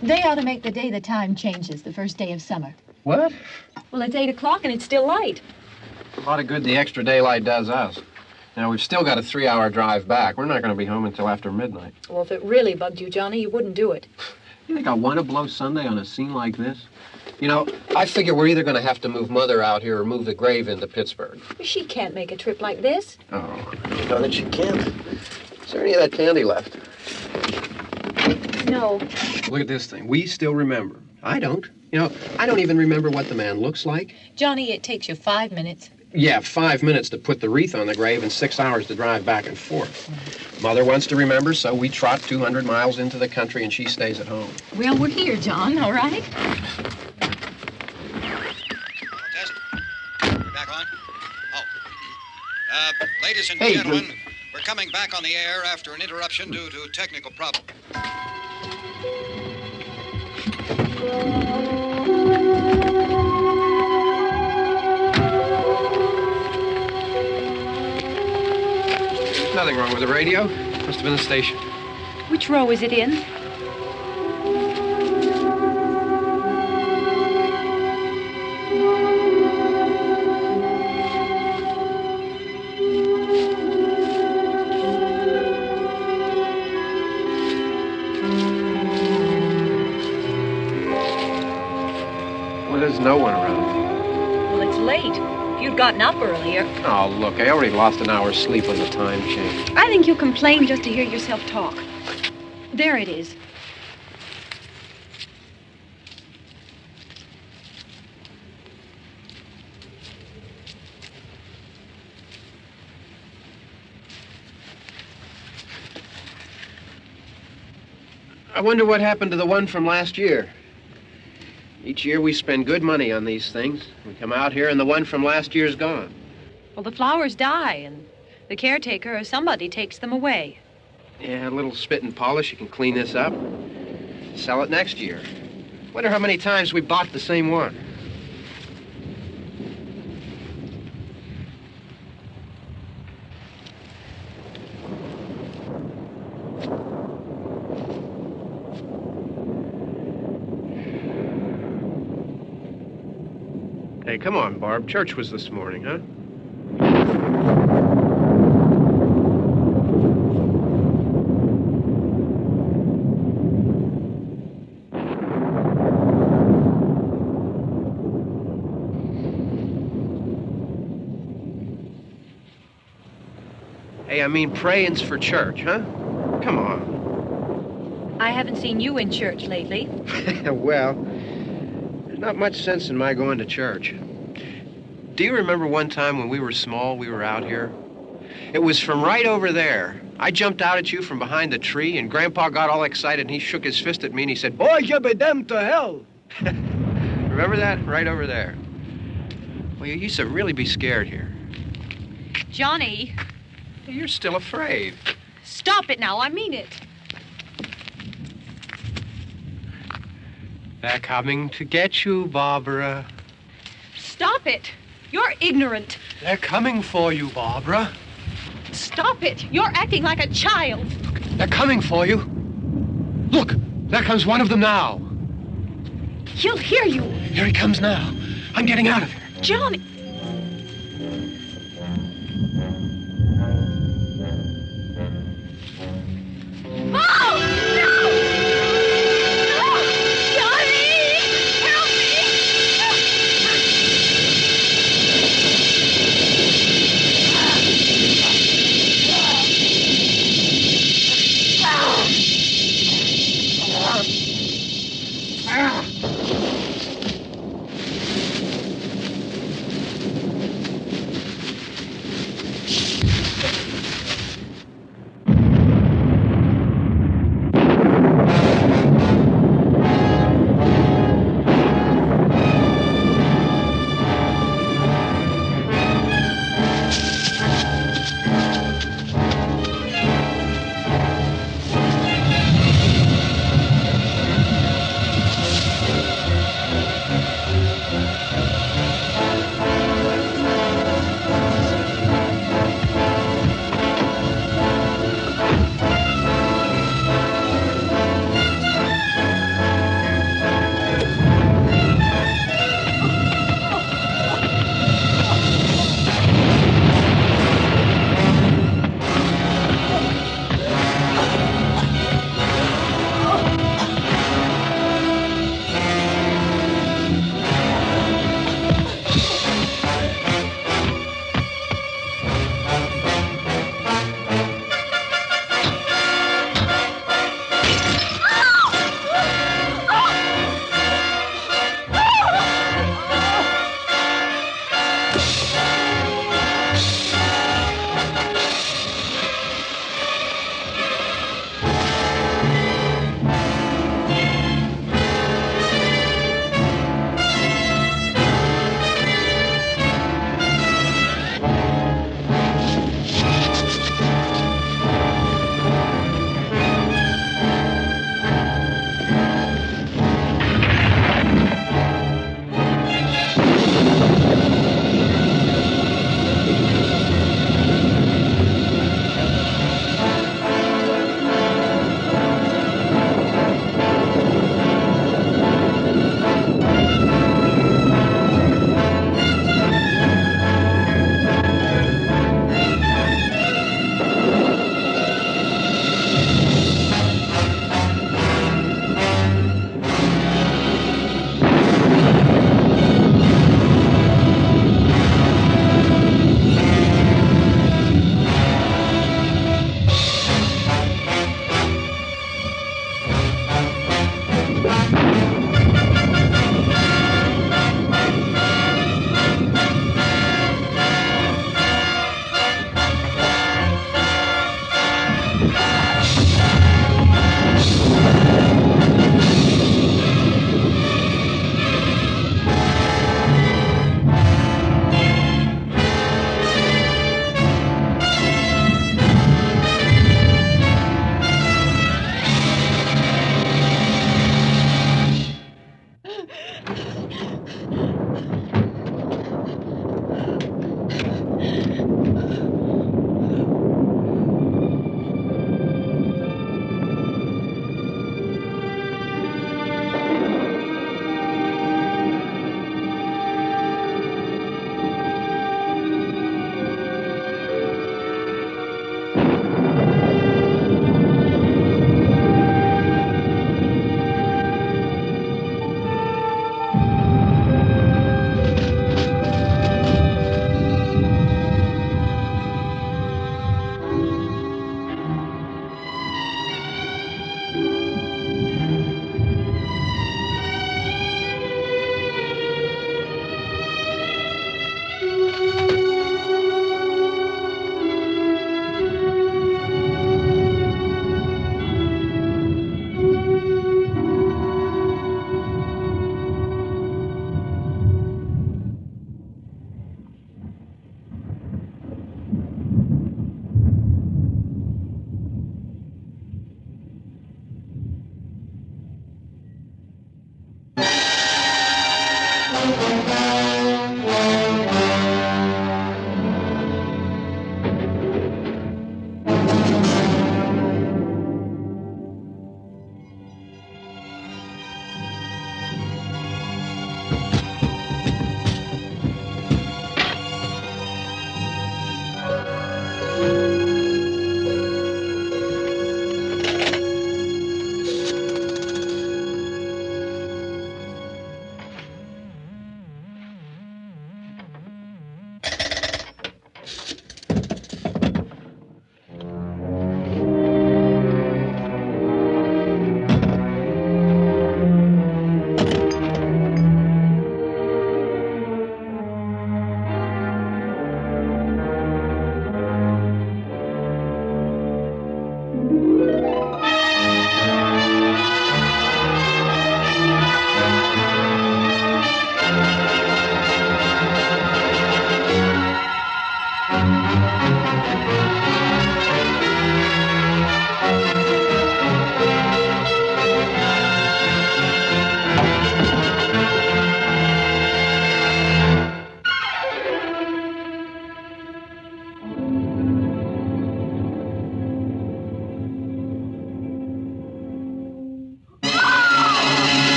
They ought to make the day the time changes, the first day of summer. What? Well, it's 8 o'clock and it's still light. A lot of good the extra daylight does us. Now, we've still got a 3-hour drive back. We're not going to be home until after midnight. Well, if it really bugged you, Johnny, you wouldn't do it. You think I want to blow Sunday on a scene like this? You know, I figure we're either going to have to move Mother out here or move the grave into Pittsburgh. She can't make a trip like this. Oh, no, that she can't. Is there any of that candy left? No. Look at this thing. We still remember. I don't. You know, I don't even remember what the man looks like. Johnny, it takes you 5 minutes. Yeah, 5 minutes to put the wreath on the grave and 6 hours to drive back and forth. Mother wants to remember, so we trot 200 miles into the country and she stays at home. Well, we're here, John, all right? Test. We're back on? Oh. Ladies and gentlemen, we're coming back on the air after an interruption due to technical problem. There's nothing wrong with the radio. Must have been the station. Which row is it in? Well, there's no one around. Well, it's late. If you'd gotten up earlier. Oh, look, I already lost an hour's sleep on the time change. I think you'll complain just to hear yourself talk. There it is. I wonder what happened to the one from last year. Each year we spend good money on these things. We come out here and the one from last year's gone. Well, the flowers die, and the caretaker or somebody takes them away. Yeah, a little spit and polish. You can clean this up. Sell it next year. Wonder how many times we bought the same one. Hey, come on, Barb. Church was this morning, huh? Hey, I mean, praying's for church, huh? Come on. I haven't seen you in church lately. Well, there's not much sense in my going to church. Do you remember one time when we were small, we were out here? It was from right over there. I jumped out at you from behind the tree, and Grandpa got all excited, and he shook his fist at me, and he said, "Boy, you be damned to hell." Remember that? Right over there. Well, you used to really be scared here. Johnny, You're still afraid. stop it now. I mean it. They're coming to get you, Barbara. Stop it. You're ignorant. They're coming for you, Barbara. Stop it. You're acting like a child. They're coming for you. Look, there comes one of them now. He'll hear you. Here he comes now. I'm getting out of here. Johnny. Oh, no! No! Johnny! Help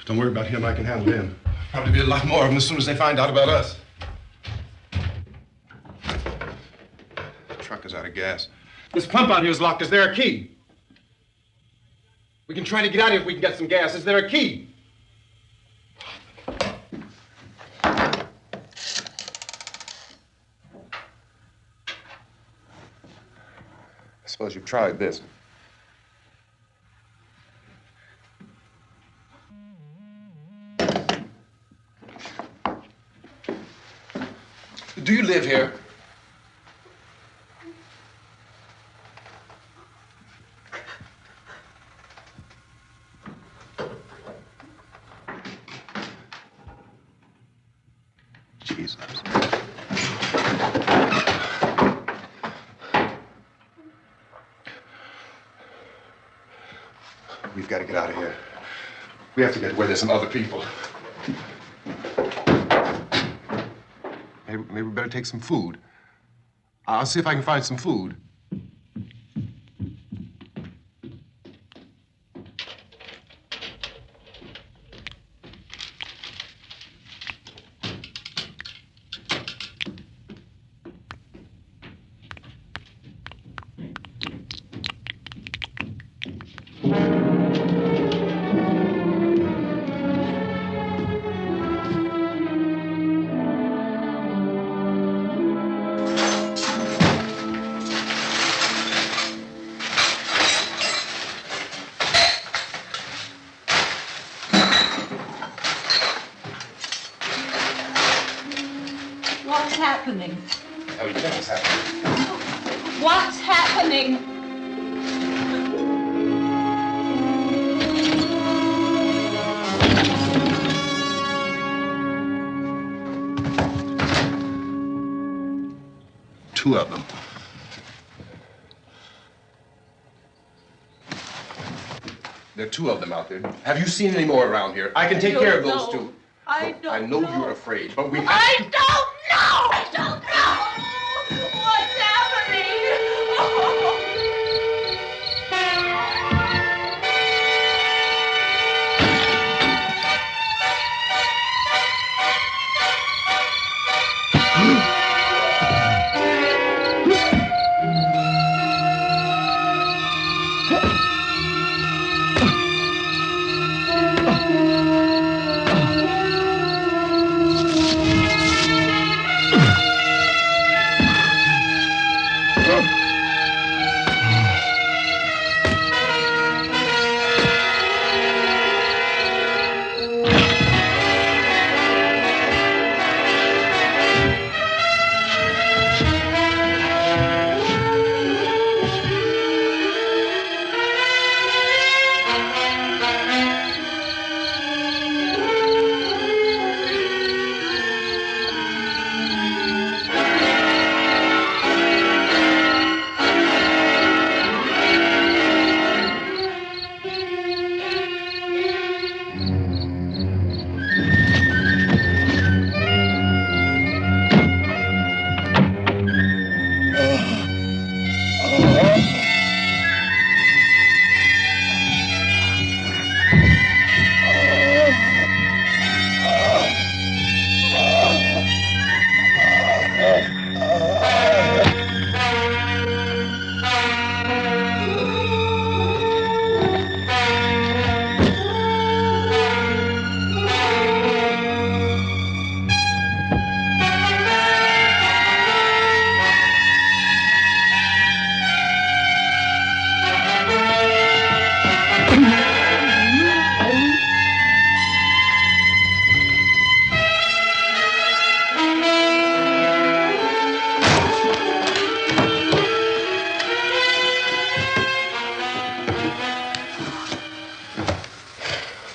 Don't worry about him. I can handle him. Probably be a lot more of them as soon as they find out about us. The truck is out of gas. This pump out here is locked. Is there a key? We can try to get out of here if we can get some gas. Is there a key? I suppose you've tried this. Do you live here? Jesus. We've got to get out of here. We have to get where there's some other people. Maybe we better take some food. I'll see if I can find some food. What's happening? Oh, you think what's happening? What's happening? Two of them. There are two of them out there. Have you seen any more around here? I can take care of those two. I don't I know you're afraid, but we have I don't know! I don't know! What's happening?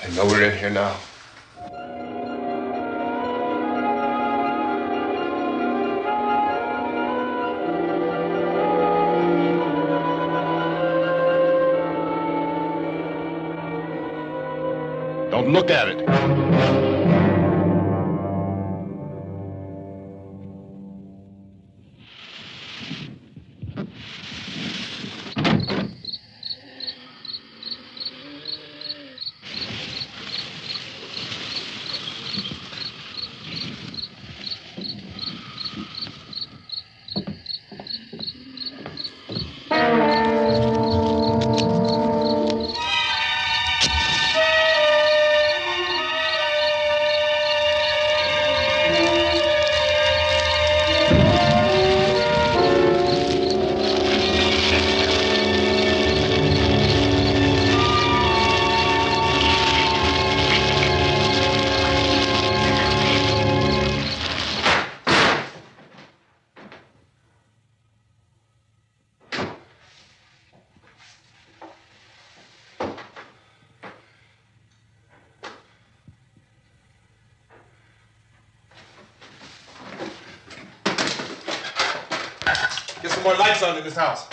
I know we're in here now. Don't look at it. some more lights on in this house.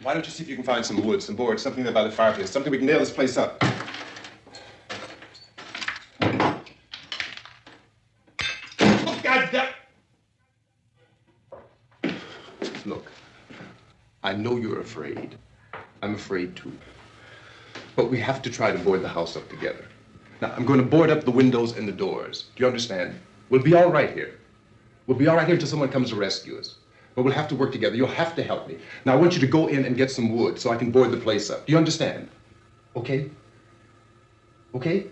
Why don't you see if you can find some wood, some boards, something there by the fireplace, something we can nail this place up. Oh, God damn! Look, I know you're afraid. I'm afraid too. But we have to try to board the house up together. Now, I'm going to board up the windows and the doors. Do you understand? We'll be all right here. We'll be all right here until someone comes to rescue us. But we'll have to work together. You'll have to help me. Now, I want you to go in and get some wood so I can board the place up. Do you understand? Okay? Okay?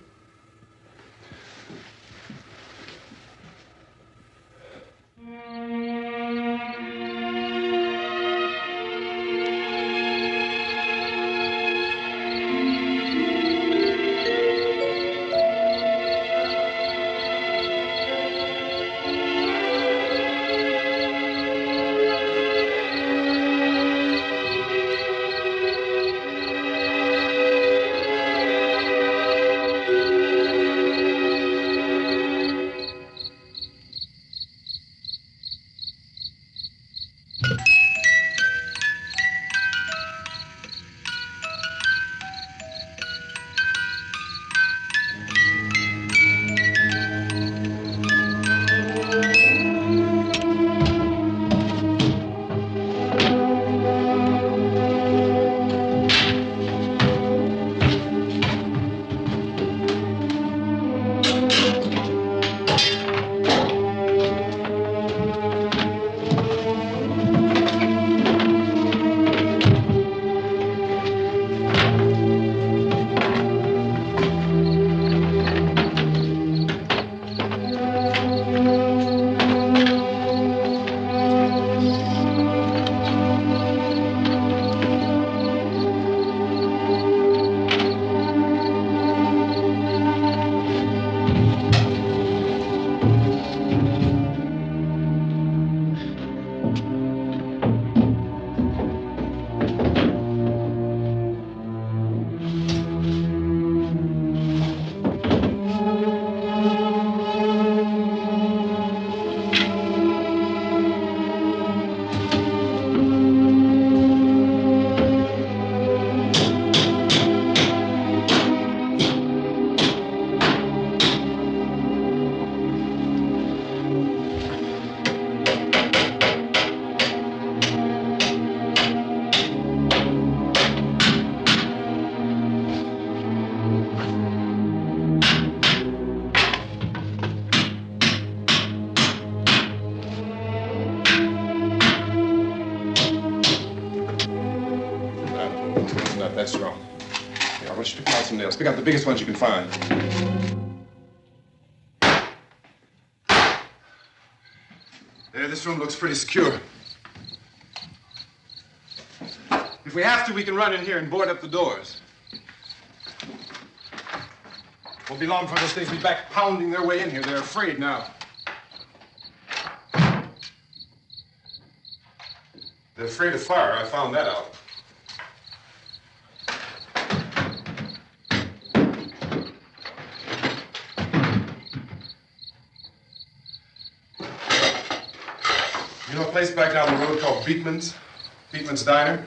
That's wrong. Here, I want you to pick out some nails. Pick out the biggest ones you can find. There, this room looks pretty secure. If we have to, we can run in here and board up the doors. Won't be long before those things will be back pounding their way in here. They're afraid now. They're afraid of fire. I found that out. You know a place back down the road called Beekman's? Beekman's Diner?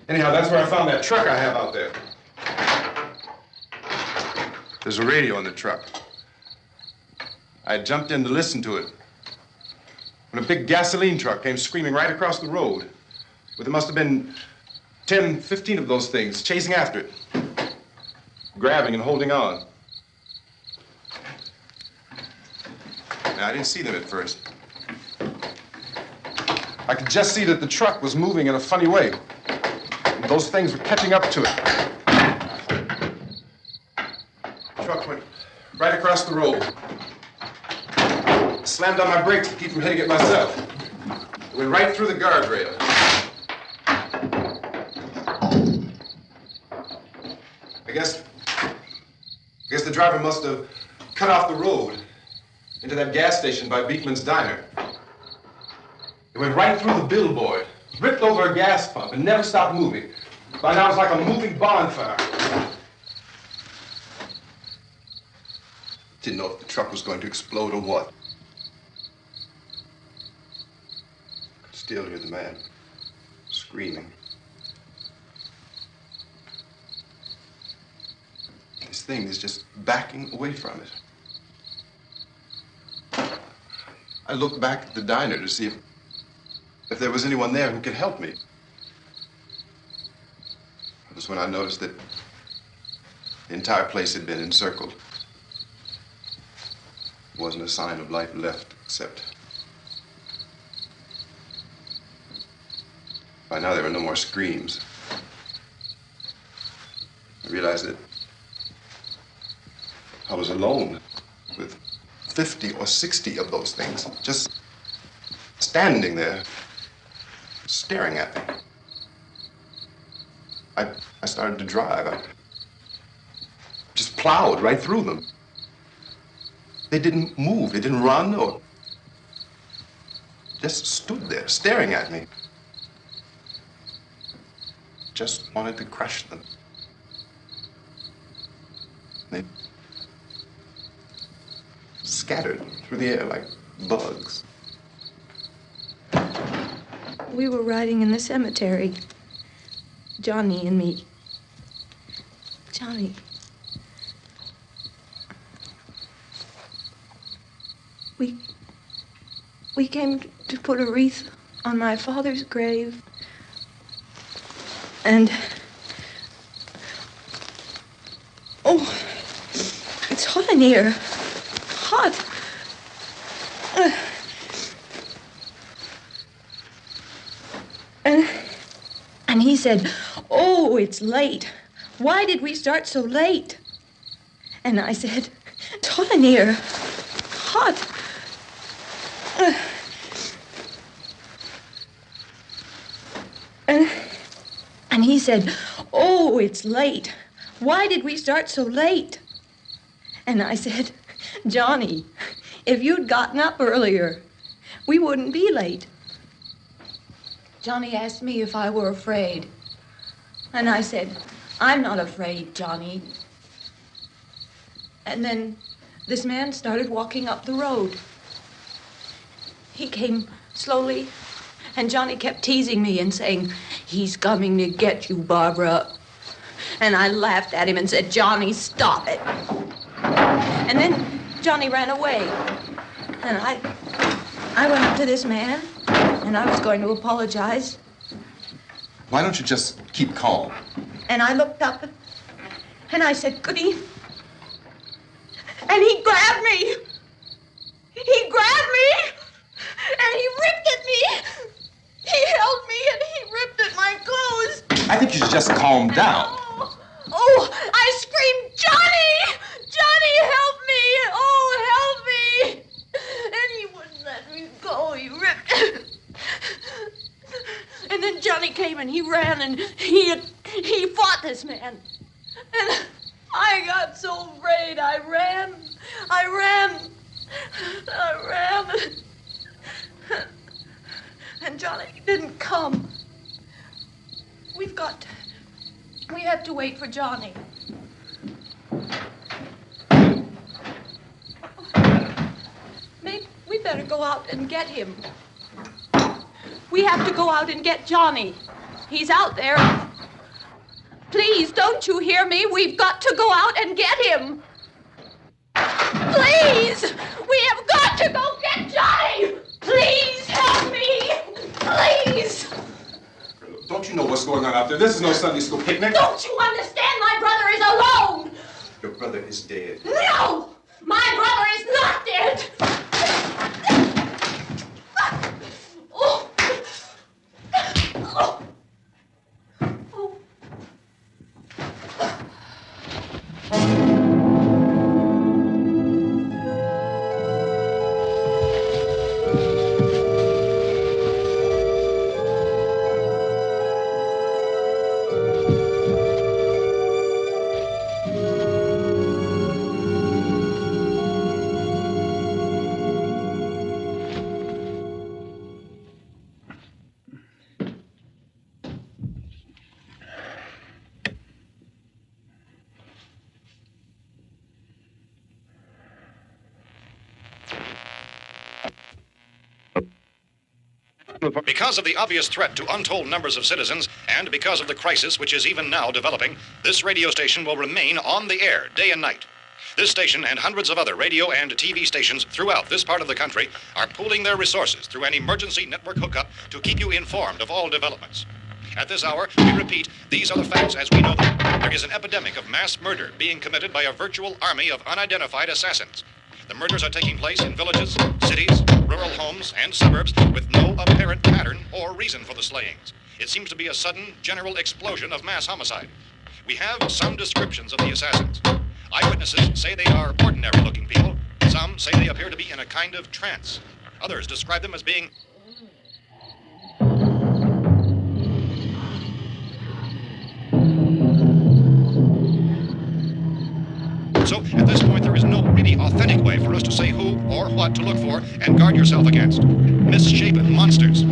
Anyhow, that's where I found that truck I have out there. There's a radio in the truck. I jumped in to listen to it when a big gasoline truck came screaming right across the road. Well, there must have been 10, 15 of those things chasing after it, grabbing and holding on. Now, I didn't see them at first. I could just see that the truck was moving in a funny way. And those things were catching up to it. across the road. Slammed on my brakes to keep from hitting it myself. It went right through the guardrail. I guess the driver must have cut off the road into that gas station by Beekman's Diner. It went right through the billboard, ripped over a gas pump, and never stopped moving. By now, it was like a moving bonfire. Didn't know if the truck was going to explode or what. Could still hear the man screaming. This thing is just backing away from it. I looked back at the diner to see if there was anyone there who could help me. It was when I noticed that the entire place had been encircled. There wasn't a sign of life left, except by now there were no more screams. I realized that I was alone with 50 or 60 of those things, just standing there, staring at me. I started to drive. I just plowed right through them. They didn't move, they didn't run or just stood there staring at me. Just wanted to crush them. They scattered through the air like bugs. We were riding in the cemetery, Johnny and me. Johnny. We came to put a wreath on my father's grave. And oh, it's hot in here. Hot. And he said, "Oh, it's late. Why did we start so late?" And I said, "It's hot in here. Hot." And he said, "Oh, it's late. Why did we start so late?" And I said, "Johnny, if you'd gotten up earlier, we wouldn't be late." Johnny asked me if I were afraid. And I said, "I'm not afraid, Johnny." And then this man started walking up the road. He came slowly, and Johnny kept teasing me and saying, "He's coming to get you, Barbara." And I laughed at him and said, "Johnny, stop it." And then Johnny ran away. And I went up to this man, and I was going to apologize. Why don't you just keep calm? And I looked up, and I said, "Goody." And he grabbed me. He grabbed me, and he ripped at me. He held me, and he ripped at my clothes. I think you should just calm down. Oh, I screamed, "Johnny! Johnny, help me! Oh, help me!" And he wouldn't let me go. He ripped. And then Johnny came and he ran and he fought this man. And I got so afraid. I ran. And Johnny didn't come. We have to wait for Johnny. Maybe we better go out and get him. We have to go out and get Johnny. He's out there. Please, don't you hear me? We've got to go out and get him. Please! We have got to go get Johnny! Please help me! Please! Don't you know what's going on out there? This is no Sunday school picnic. Don't you understand? My brother is alone! Your brother is dead. No! My brother is not dead! Oh. Oh. Oh. Because of the obvious threat to untold numbers of citizens, and because of the crisis which is even now developing, this radio station will remain on the air day and night. This station and hundreds of other radio and TV stations throughout this part of the country are pooling their resources through an emergency network hookup to keep you informed of all developments. At this hour, we repeat, these are the facts as we know them. There is an epidemic of mass murder being committed by a virtual army of unidentified assassins. The murders are taking place in villages, cities, rural homes, and suburbs with no apparent pattern or reason for the slayings. It seems to be a sudden, general explosion of mass homicide. We have some descriptions of the assassins. Eyewitnesses say they are ordinary-looking people. Some say they appear to be in a kind of trance. Others describe them as being... So, at this point, there is no really authentic way for us to say who or what to look for and guard yourself against. Misshapen monsters.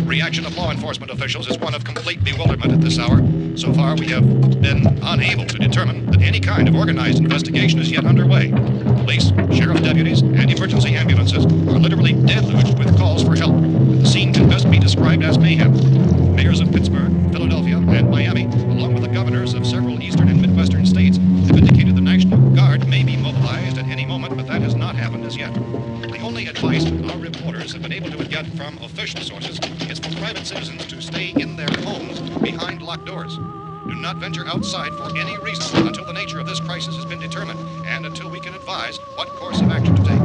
Reaction of law enforcement officials is one of complete bewilderment at this hour. So far, we have been unable to determine that any kind of organized investigation is yet underway. Police, sheriff deputies, and emergency ambulances are literally deluged with calls for help. The scene can best be described as mayhem. Mayors of Pittsburgh, Philadelphia, and Miami, along with the governors of several eastern and midwestern states, have indicated the National Guard may be mobilized at any moment, but that has not happened as yet. The only advice our reporters have been able to get from official sources is for private citizens to stay in their homes behind locked doors. Do not venture outside for any reason until the nature of this crisis has been determined and until we can advise what course of action to take.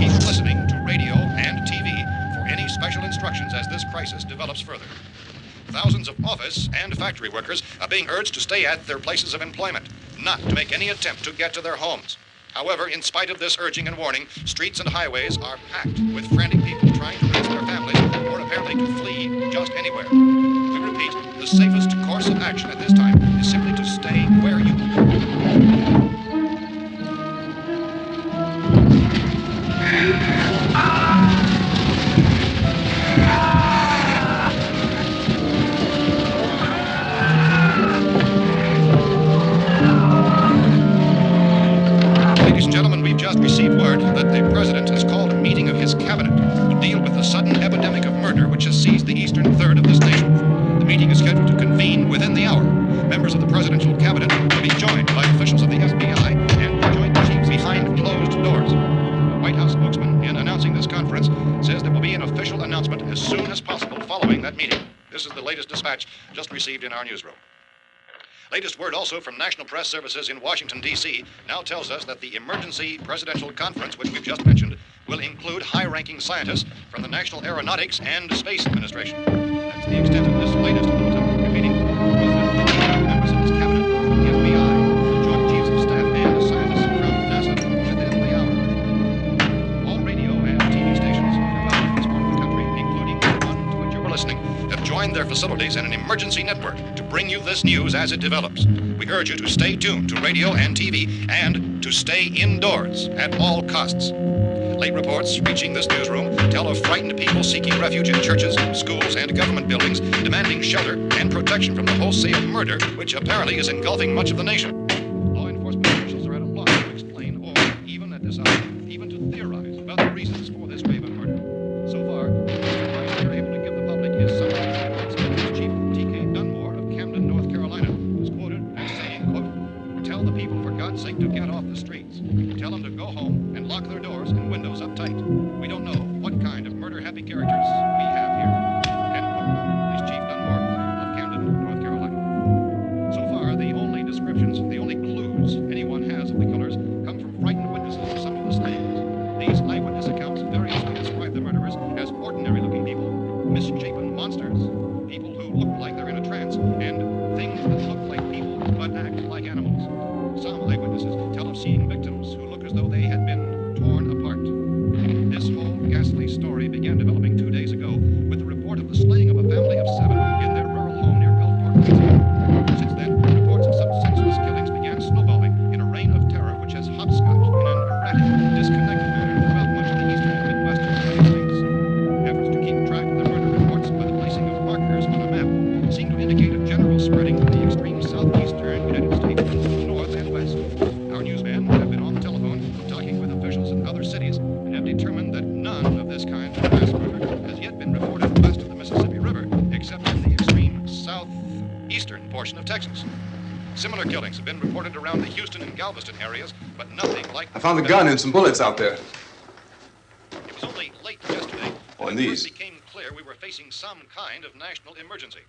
Keep listening to radio and TV for any special instructions as this crisis develops further. Thousands of office and factory workers are being urged to stay at their places of employment, not to make any attempt to get to their homes. However, in spite of this urging and warning, streets and highways are packed with frantic people trying to reach their families or apparently to flee just anywhere. We repeat, the safest course of action at this time is simply to stay where you received word that the president has called a meeting of his cabinet to deal with the sudden epidemic of murder which has seized the eastern third of this nation. The meeting is scheduled to convene within the hour. Members of the presidential cabinet will be joined by officials of the FBI and joint chiefs behind closed doors. The White House spokesman, in announcing this conference, says there will be an official announcement as soon as possible following that meeting. This is the latest dispatch just received in our newsroom. Latest word also from National Press Services in Washington, D.C. now tells us that the emergency presidential conference, which we've just mentioned, will include high-ranking scientists from the National Aeronautics and Space Administration. That's the extent of this latest bulletin. Repeating, the president, members of his cabinet, the FBI, the joint chiefs of staff, and scientists from NASA within the hour. All radio and TV stations throughout this part of the country, including the one to which you are listening, have joined their facilities in an emergency network to bring you this news as it develops. We urge you to stay tuned to radio and TV and to stay indoors at all costs. Late reports reaching this newsroom tell of frightened people seeking refuge in churches, schools, and government buildings, demanding shelter and protection from the wholesale murder which apparently is engulfing much of the nation. Law enforcement officials are at a loss to explain or, even at this hour, even to theorize about the reasons for this raven murder. So far, the advice we are able to give the public is summary. Tell the people, for God's sake, to get off the streets. Tell them to go home and lock their doors and windows up tight. We don't know what kind of murder-happy characters we have here. End quote. Police Chief Dunmore of Camden, North Carolina. So far, the only descriptions, the only clues anyone has of the killers come from frightened witnesses of some of the slayings. These eyewitness accounts variously describe the murderers as ordinary-looking people, misshapen monsters, people who look like they're in a trance, and things that look like people but act like animals. Some eyewitnesses tell of seeing victims who look as though they had been torn apart. This whole ghastly story began developing 2 days ago with the report of the slaying of a family of 7 in their rural home near Gulfport, Pennsylvania. Since then, reports of such senseless killings began snowballing in a reign of terror which has hopscotched in an erratic, disconnected manner throughout much of the eastern and midwestern United States. Efforts to keep track of the murder reports by the placing of markers on a map seem to indicate a general spreading of the extreme southeastern United States to the north and west. Our newsmen have been on the telephone talking with officials in other cities and have determined that none of this kind of mass murder has yet been reported west portion of Texas. Similar killings have been reported around the Houston and Galveston areas, but nothing like... I found a gun and some bullets out there. It was only late yesterday Oh, that and it these. first became clear we were facing some kind of national emergency.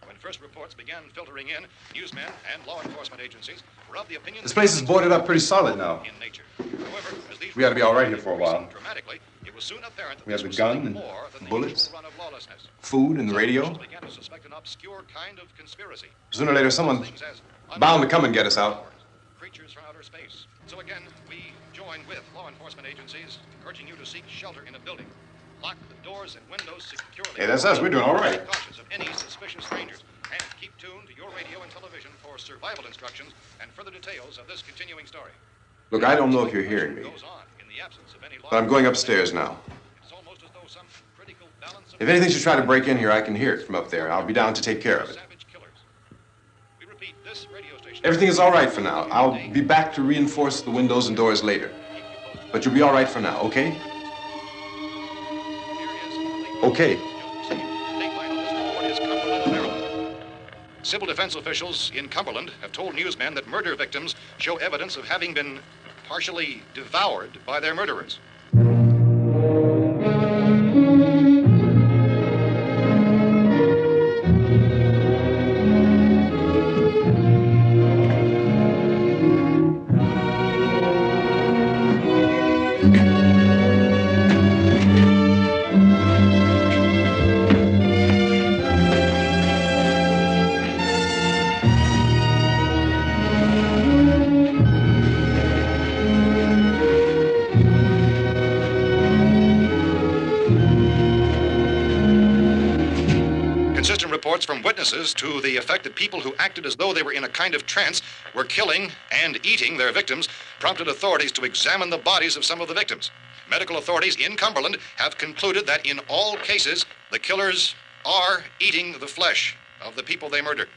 When first reports began filtering in, newsmen and law enforcement agencies were of the opinion... This place is boarded up pretty solid now. ...in nature. However, as these We ought to be all right here for a while. dramatically, it was soon apparent that We have this the was gun something and more than the bullets, usual run of lawlessness. food and the radio. Some began to suspect an obscure kind of conspiracy. Sooner or later, someone's Things as bound to come and get us out. creatures from outer space. So again, we join with law enforcement agencies, urging you to seek shelter in a building. Lock the doors and windows securely. Hey, that's us. We're doing all right. Be cautious of any suspicious strangers, and keep tuned to your radio and television for survival instructions and further details of this continuing story. Look, I don't know if you're hearing me, Goes on in the absence of any law. but I'm going upstairs now. It's almost as though some critical balance of If anything should try to break in here, I can hear it from up there. I'll be down to take care of it. savage killers. We repeat, this radio station. Everything is all right for now. I'll be back to reinforce the windows and doors later. But you'll be all right for now, okay? Okay. Civil defense officials in Cumberland have told newsmen that murder victims show evidence of having been partially devoured by their murderers. Reports from witnesses to the effect that people who acted as though they were in a kind of trance were killing and eating their victims prompted authorities to examine the bodies of some of the victims. Medical authorities in Cumberland have concluded that in all cases, the killers are eating the flesh of the people they murdered.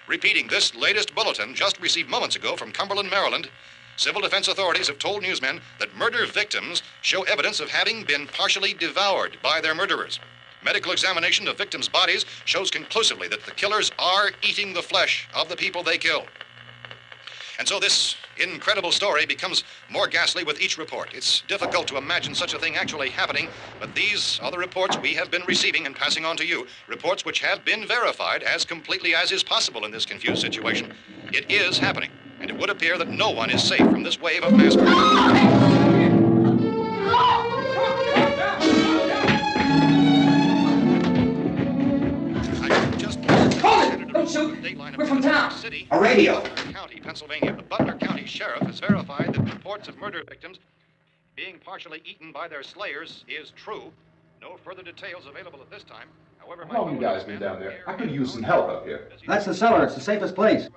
Repeating this latest bulletin just received moments ago from Cumberland, Maryland, civil defense authorities have told newsmen that murder victims show evidence of having been partially devoured by their murderers. Medical examination of victims' bodies shows conclusively that the killers are eating the flesh of the people they kill. And so this incredible story becomes more ghastly with each report. It's difficult to imagine such a thing actually happening, but these are the reports we have been receiving and passing on to you, reports which have been verified as completely as is possible in this confused situation. It is happening, and it would appear that no one is safe from this wave of mass murder. Don't shoot. We're from town. City, A radio. County, Pennsylvania. The Butler County Sheriff has verified that reports of murder victims being partially eaten by their slayers is true. No further details available at this time. However, How long you guys been down there? I could use some help up here. That's the cellar. It's the safest place.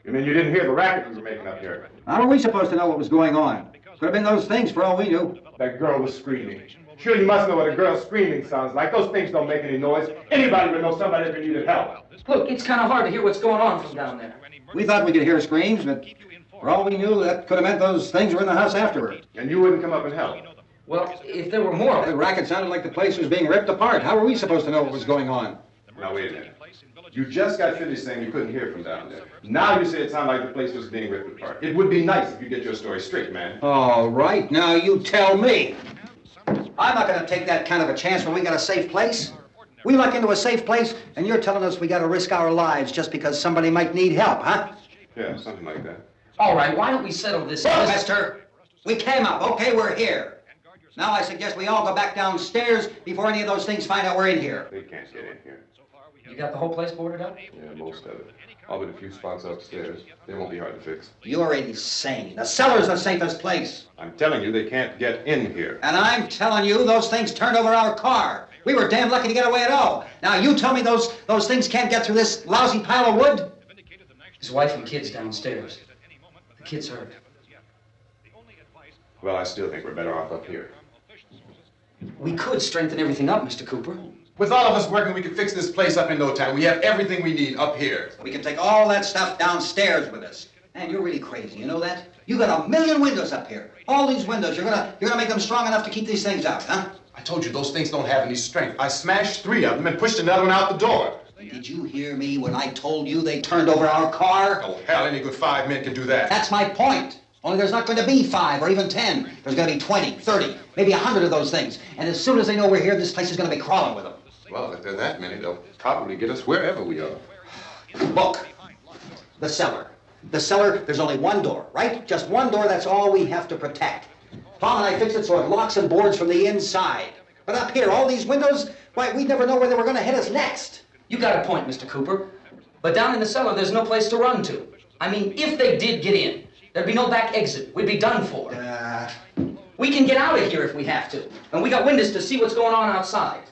You mean you didn't hear the racket we were making up here? How are we supposed to know what was going on? Could have been those things for all we knew. That girl was screaming. Sure, you must know what a girl screaming sounds like. Those things don't make any noise. Anybody would know somebody ever needed help. Look, it's kind of hard to hear what's going on from down there. We thought we could hear screams, but for all we knew, that could have meant those things were in the house afterward. And you wouldn't come up and help. Well, if there were more... The racket sounded like the place was being ripped apart. How were we supposed to know what was going on? Now, wait a minute. You just got finished saying you couldn't hear from down there. Now you say it sounded like the place was being ripped apart. It would be nice if you get your story straight, man. All right, now you tell me. I'm not going to take that kind of a chance when we got a safe place. We luck into a safe place, and you're telling us we got to risk our lives just because somebody might need help, huh? Yeah, something like that. All right, why don't we settle this? Well, mister, we came up. Okay, we're here. Now I suggest we all go back downstairs before any of those things find out we're in here. They can't get in here. You got the whole place boarded up? Yeah, most of it. All but a few spots upstairs. They won't be hard to fix. You're insane. The cellar's the safest place. I'm telling you, they can't get in here. And I'm telling you, those things turned over our car. We were damn lucky to get away at all. Now you tell me those things can't get through this lousy pile of wood? His wife and kids downstairs. The kids hurt. Well, I still think we're better off up here. We could strengthen everything up, Mr. Cooper. With all of us working, we can fix this place up in no time. We have everything we need up here. We can take all that stuff downstairs with us. Man, you're really crazy, you know that? You got 1,000,000 windows up here. All these windows, you're gonna make them strong enough to keep these things out, huh? I told you those things don't have any strength. I smashed 3 of them and pushed another one out the door. Did you hear me when I told you they turned over our car? Oh, hell, any good 5 men can do that. That's my point. Only there's not going to be 5 or even 10. There's going to be 20, 30, maybe 100 of those things. And as soon as they know we're here, this place is going to be crawling with them. Well, if there are that many, they'll probably get us wherever we are. Look, the cellar. The cellar, there's only one door, right? Just one door, that's all we have to protect. Tom and I fixed it so it locks and boards from the inside. But up here, all these windows, why, we'd never know where they were going to hit us next. You got a point, Mr. Cooper. But down in the cellar, there's no place to run to. I mean, if they did get in, there'd be no back exit. We'd be done for. We can get out of here if we have to. And we got windows to see what's going on outside.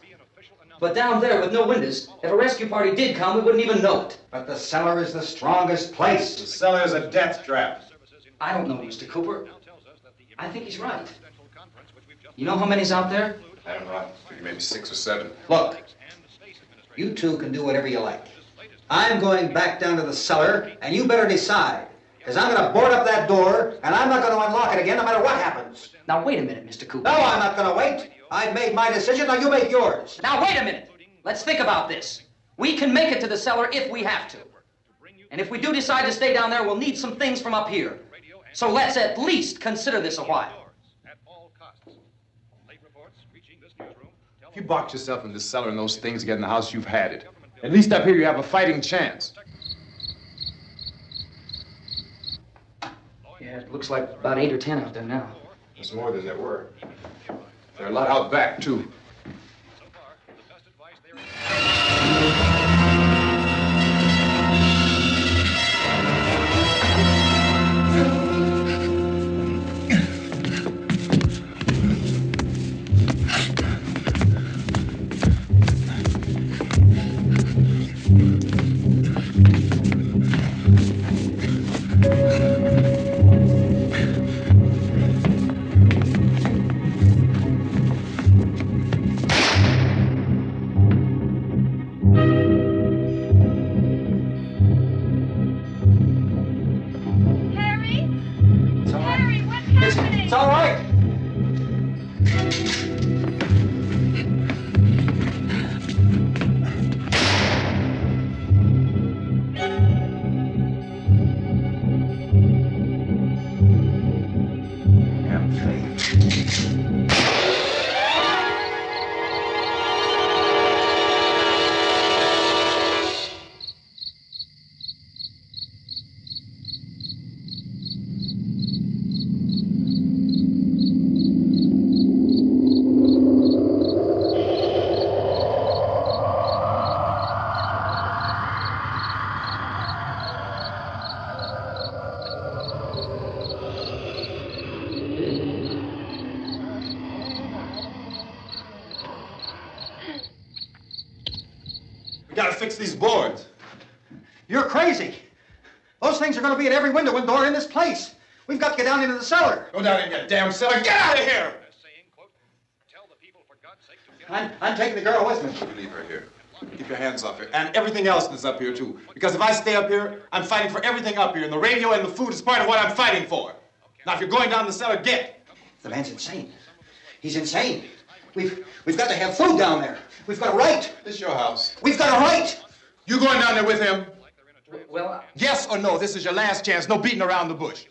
But down there with no windows, if a rescue party did come, we wouldn't even know it. But the cellar is the strongest place. The cellar is a death trap. I don't know, Mr. Cooper. I think he's right. You know how many's out there? I don't know. I think maybe 6 or 7. Look, you two can do whatever you like. I'm going back down to the cellar, and you better decide. Because I'm going to board up that door, and I'm not going to unlock it again no matter what happens. Now, wait a minute, Mr. Cooper. No, I'm not going to wait. I've made my decision, now you make yours. Now, wait a minute. Let's think about this. We can make it to the cellar if we have to. And if we do decide to stay down there, we'll need some things from up here. So let's at least consider this a while. If you box yourself in this cellar and those things get in the house, you've had it. At least up here you have a fighting chance. Yeah, it looks like about 8 or 10 out there now. There's more than there were. There are a lot out back, too. It's all right. We gotta fix these boards. You're crazy. Those things are going to be at every window and door in this place. We've got to get down into the cellar. Go down in that damn cellar. Get out of here! I'm taking the girl with me. You leave her here. Keep your hands off her. And everything else that's up here, too. Because if I stay up here, I'm fighting for everything up here. And the radio and the food is part of what I'm fighting for. Now, if you're going down the cellar, get. The man's insane. He's insane. We've got to have food down there. We've got a right. This is your house. We've got a right. You going down there with him? Well, Yes or no? This is your last chance. No beating around the bush.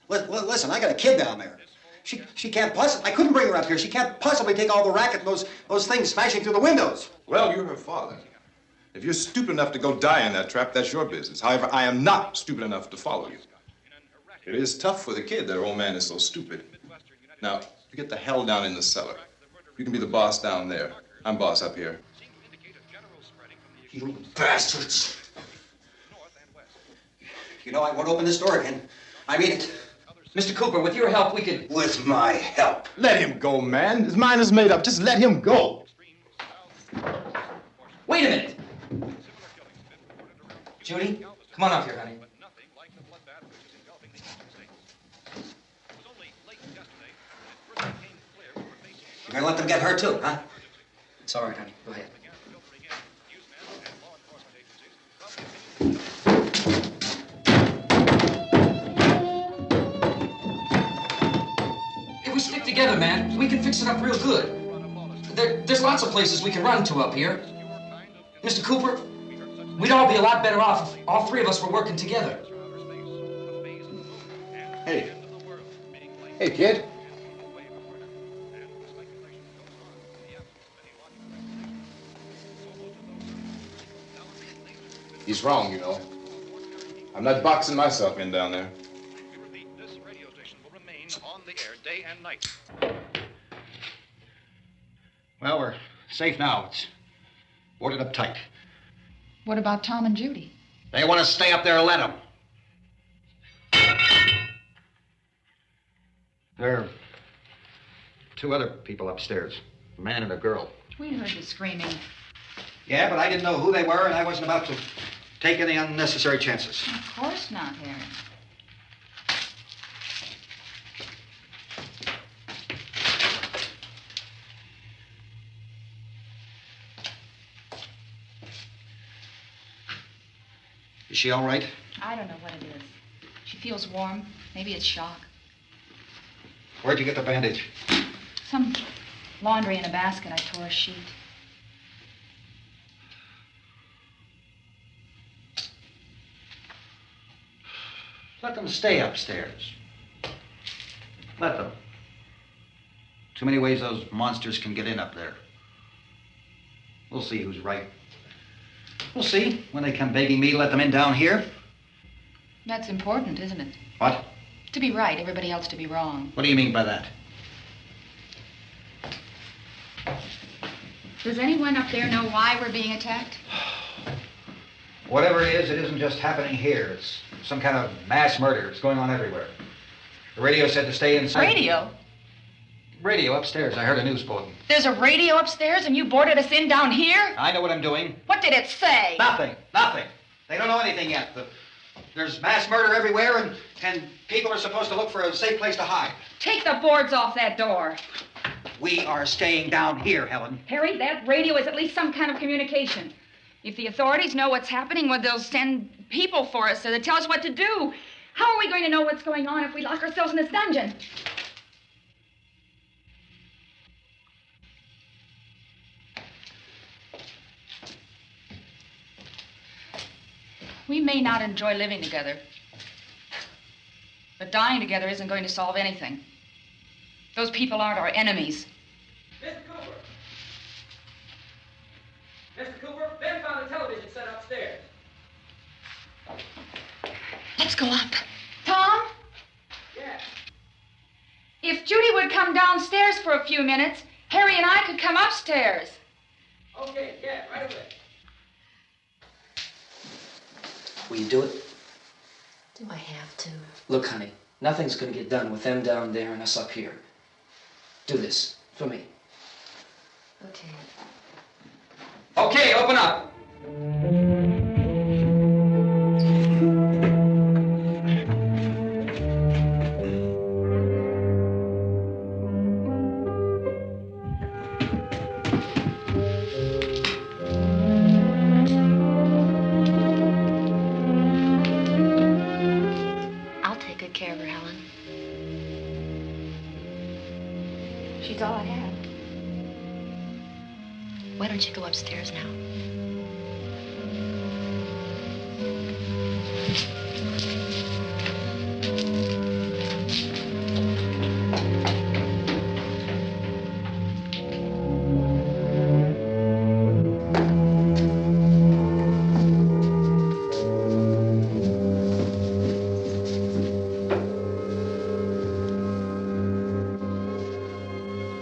Listen, I got a kid down there. She can't possibly, I couldn't bring her up here. She can't possibly take all the racket and those things smashing through the windows. Well, you're her father. If you're stupid enough to go die in that trap, that's your business. However, I am not stupid enough to follow you. It is tough for the kid that her old man is so stupid. Now, you get the hell down in the cellar. You can be the boss down there. I'm boss up here. You bastards. You know, I won't open this door again. I mean it. Mr. Cooper, with your help, we could... With my help. Let him go, man. His mind is made up. Just let him go. Wait a minute. Judy, come on up here, honey. You're gonna let them get hurt too, huh? It's all right, honey. Go ahead. If we stick together, man, we can fix it up real good. There's lots of places we can run to up here. Mr. Cooper, we'd all be a lot better off if all three of us were working together. Hey. Hey, kid. He's wrong, you know. I'm not boxing myself in down there. This radio station will remain on the air day and night. Well, we're safe now. It's boarded up tight. What about Tom and Judy? They want to stay up there, let them. There are two other people upstairs, a man and a girl. We heard the screaming. Yeah, but I didn't know who they were, and I wasn't about to take any unnecessary chances. Of course not, Harry. Is she all right? I don't know what it is. She feels warm. Maybe it's shock. Where'd you get the bandage? Some laundry in a basket. I tore a sheet. Let them stay upstairs. Let them. Too many ways those monsters can get in up there. We'll see who's right. We'll see when they come begging me to let them in down here. That's important, isn't it? What? To be right, everybody else to be wrong. What do you mean by that? Does anyone up there know why we're being attacked? Whatever it isn't just happening here. It's some kind of mass murder. It's going on everywhere. The radio said to stay inside. Radio? Radio upstairs. I heard a news bulletin. There's a radio upstairs and you boarded us in down here? I know what I'm doing. What did it say? Nothing. Nothing. They don't know anything yet. There's mass murder everywhere, and people are supposed to look for a safe place to hide. Take the boards off that door. We are staying down here, Helen. Harry, that radio is at least some kind of communication. If the authorities know what's happening, well, they'll send people for us so they tell us what to do. How are we going to know what's going on if we lock ourselves in this dungeon? We may not enjoy living together, but dying together isn't going to solve anything. Those people aren't our enemies. Mr. Cooper! Mr. Cooper, Ben found a television set upstairs. Let's go up. Tom? Yes. If Judy would come downstairs for a few minutes, Harry and I could come upstairs. Okay, yeah, right away. Will you do it? Do I have to? Look, honey, nothing's gonna get done with them down there and us up here. Do this for me. Okay. Okay, open up. I'll take good care of her, Helen. She's all I have. Why don't you go upstairs now?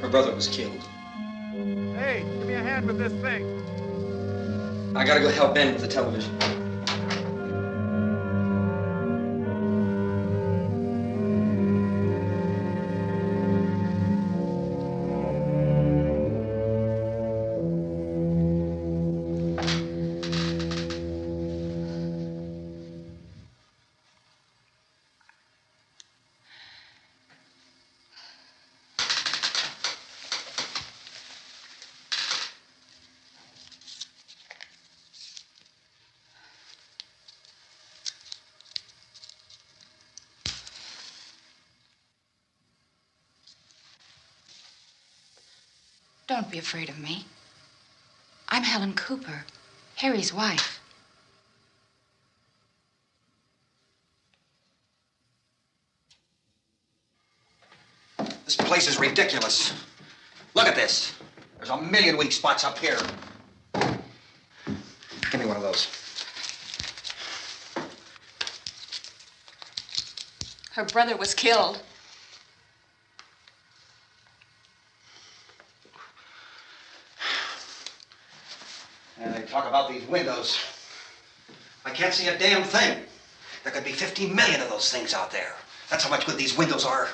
Her brother was killed. Hey, give me a hand with this thing. I gotta go help Ben with the television. Don't be afraid of me. I'm Helen Cooper. Harry's wife. This place is ridiculous. Look at this. There's a million weak spots up here. Give me one of those. Her brother was killed. And they talk about these windows. I can't see a damn thing. There could be 50 million of those things out there. That's how much good these windows are.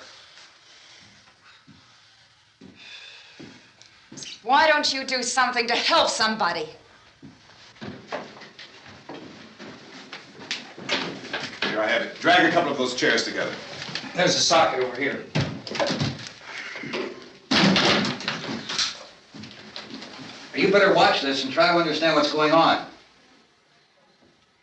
Why don't you do something to help somebody? Here I have it. Drag a couple of those chairs together. There's a socket over here. You better watch this and try to understand what's going on.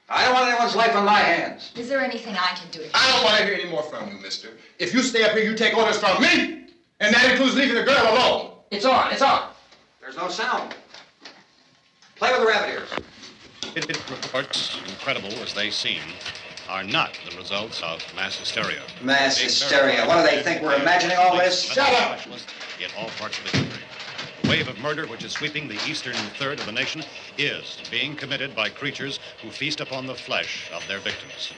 I don't want anyone's life on my hands. Is there anything I can do to help? I don't want to hear any more from you, mister. If you stay up here, you take orders from me. And that includes leaving the girl alone. It's on, it's on. There's no sound. Play with the rabbit ears. Reports, incredible as they seem, are not the results of mass hysteria. Mass hysteria. What do they think? We're imagining all this? Shut up! In all parts of the country. The wave of murder which is sweeping the eastern third of the nation is being committed by creatures who feast upon the flesh of their victims.